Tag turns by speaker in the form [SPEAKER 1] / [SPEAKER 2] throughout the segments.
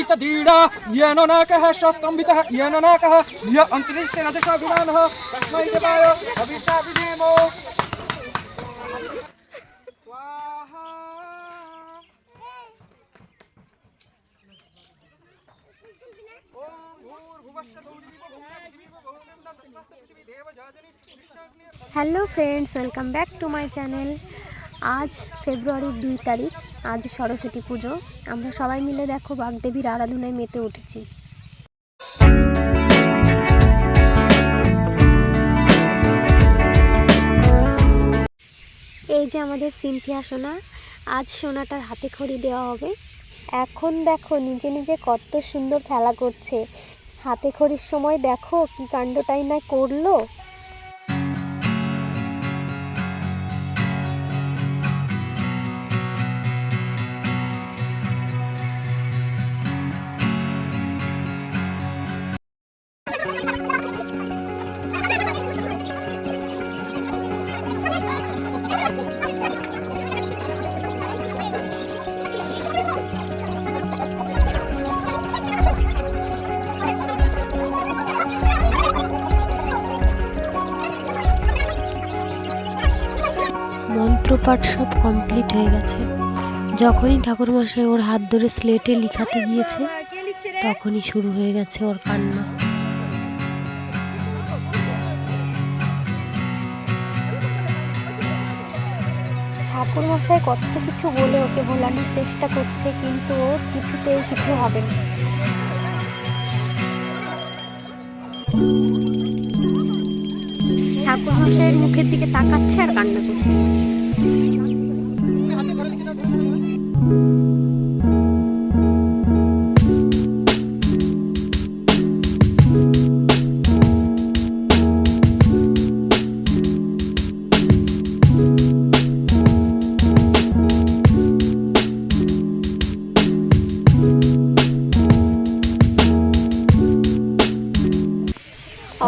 [SPEAKER 1] च दीडा येन नाकः शस्तम्भितः येन नाकः य अंतरिक्षेण दशाभिमानः तस्मै देवाय हविषा विधेमो स्वाहा।
[SPEAKER 2] Hello friends, welcome back to my channel. আজ ফেব্রুয়ারির 2 তারিখ, আজ সরস্বতী পুজো। আমরা সবাই মিলে দেখো বাগদেবীর আরাধনায় মেতে উঠেছি। এই যে আমাদের সিনথিয়া সোনা, আজ সোনাটার হাতে খড়ি দেওয়া হবে। এখন দেখো নিজে নিজে কত সুন্দর খেলা করছে। হাতে খড়ির সময় দেখো কি কাণ্ডটাই না করলো। মন্ত্রপাঠ সব কমপ্লিট হয়ে গেছে। যখনই ঠাকুরমশাই ওর হাত ধরে স্লেটে লিখাতে গিয়েছে তখনই শুরু হয়ে গেছে ওর কান্না। ঠাকুরমশাই কত কিছু বলে ওকে ভোলানোর চেষ্টা করছে, কিন্তু ওর কিছুতেই কিছু হবে না। ঠাকুরমশাইয়ের মুখের দিকে তাকাচ্ছে আর কান্না করছে।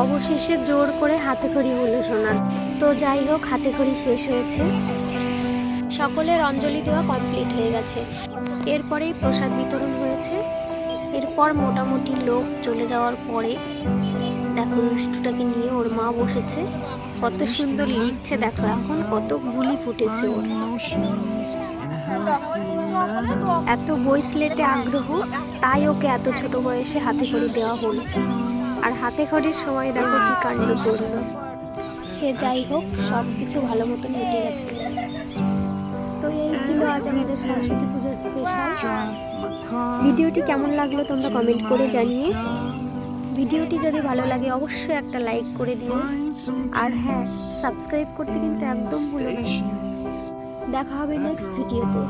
[SPEAKER 2] অবশেষে জোর করে হাতে খড়ি হলো সোনার। তো যাই হোক, হাতে খড়ি শেষ হয়েছে, সকলের অঞ্জলি দেওয়া কমপ্লিট হয়ে গেছে। এরপরেই প্রসাদ বিতরণ হয়েছে। এরপর মোটামুটি লোক চলে যাওয়ার পরে দেখো দুষ্টুটাকে নিয়ে ওর মা বসেছে, কত সুন্দর লিখছে। দেখো এখন কত গুলি ফুটেছে ওর। এত বই স্লেটে আগ্রহ, তাই ওকে এত ছোট বয়সে হাতে খড়ি দেওয়া হলো। আর হাতে খড়ির সময় দেখো কি কাণ্ড করলো সে। যাই হোক, সব কিছু ভালো মতন মিটে গেছে। তো এই ছিল আজ আমাদের সরস্বতী পুজোর স্পেশাল। ভিডিওটি কেমন লাগলো তোমরা কমেন্ট করে জানিও। ভিডিওটি যদি ভালো লাগে অবশ্যই একটা লাইক করে দিও। আর হ্যাঁ, সাবস্ক্রাইব করতে কিন্তু একদম ভুলো না। দেখা হবে নেক্সট ভিডিওতে।